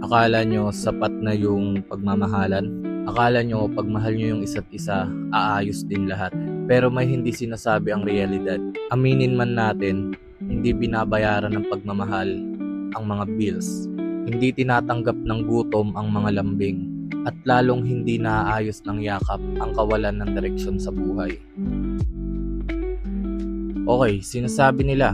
Akala nyo sapat na yung pagmamahalan? Akala nyo pag mahal nyo yung isa't isa, aayos din lahat. Pero may hindi sinasabi ang realidad. Aminin man natin, hindi binabayaran ng pagmamahal ang mga bills. Hindi tinatanggap ng gutom ang mga lambing. At lalong hindi naaayos ng yakap ang kawalan ng direksyon sa buhay. Okay, sinasabi nila,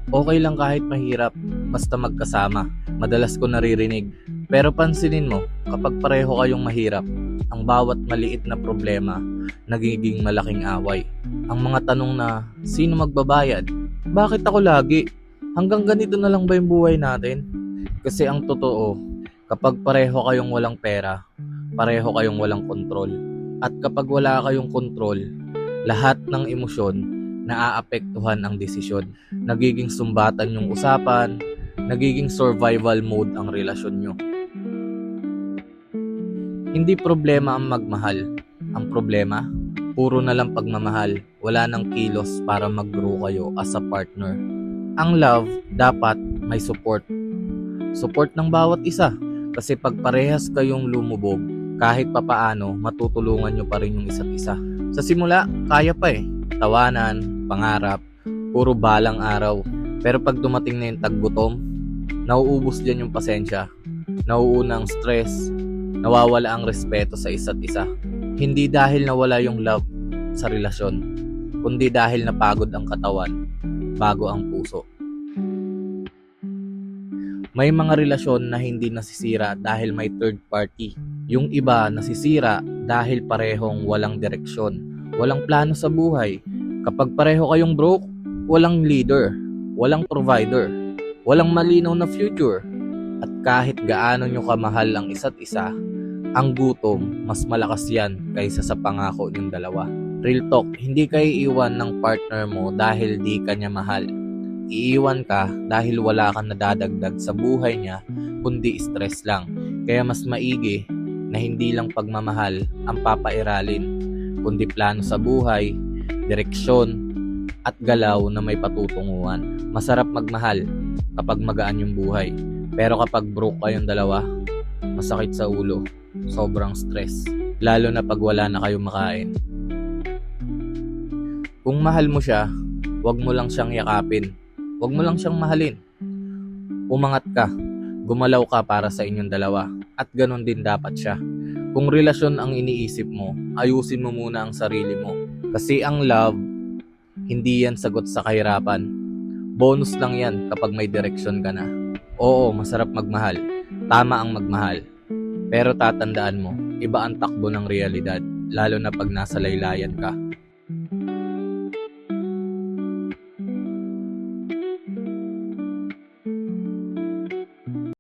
okay lang kahit mahirap, basta magkasama. Madalas ko naririnig. Pero pansinin mo, kapag pareho kayong mahirap, ang bawat maliit na problema, nagiging malaking away. Ang mga tanong na, sino magbabayad? Bakit ako lagi? Hanggang ganito na lang ba yung buhay natin? Kasi ang totoo, kapag pareho kayong walang pera, pareho kayong walang kontrol. At kapag wala kayong kontrol, lahat ng emosyon, naaapektuhan ang desisyon. Nagiging sumbatan yung usapan, nagiging survival mode ang relasyon nyo. Hindi problema ang magmahal. Ang problema, puro na lang pagmamahal. Wala nang kilos para mag-grow kayo as a partner. Ang love, dapat may support. Support ng bawat isa. Kasi pag parehas kayong lumubog, kahit papaano, matutulungan nyo pa rin yung isa't isa. Sa simula, kaya pa eh. Tawanan, pangarap, puro balang araw. Pero pag dumating na yung taggutom, nauubos dyan yung pasensya, nauuna ang stress, nawawala ang respeto sa isa't isa. Hindi dahil nawala yung love sa relasyon, kundi dahil napagod ang katawan, bago ang puso. May mga relasyon na hindi nasisira dahil may third party. Yung iba nasisira dahil parehong walang direksyon, walang plano sa buhay. Kapag pareho kayong broke, walang leader, walang provider, walang malinaw na future. At kahit gaano nyo kamahal ang isa't isa, ang gutom, mas malakas yan kaysa sa pangako ng dalawa. Real talk, hindi ka iiwan ng partner mo dahil di ka niya mahal. Iiwan ka dahil wala kang nadadagdag sa buhay niya, kundi stress lang. Kaya mas maigi na hindi lang pagmamahal ang papairalin, kundi plano sa buhay, direksyon, at galaw na may patutunguhan. Masarap magmahal kapag magaan yung buhay. Pero kapag broke kayong dalawa, masakit sa ulo, sobrang stress. Lalo na pag wala na kayong makain. Kung mahal mo siya, wag mo lang siyang yakapin. Wag mo lang siyang mahalin. Umangat ka, gumalaw ka para sa inyong dalawa. At ganun din dapat siya. Kung relasyon ang iniisip mo, ayusin mo muna ang sarili mo. Kasi ang love, hindi yan sagot sa kahirapan. Bonus lang yan kapag may direksyon ka na. Oo, masarap magmahal. Tama ang magmahal. Pero tatandaan mo, iba ang takbo ng realidad, lalo na pag nasa laylayan ka.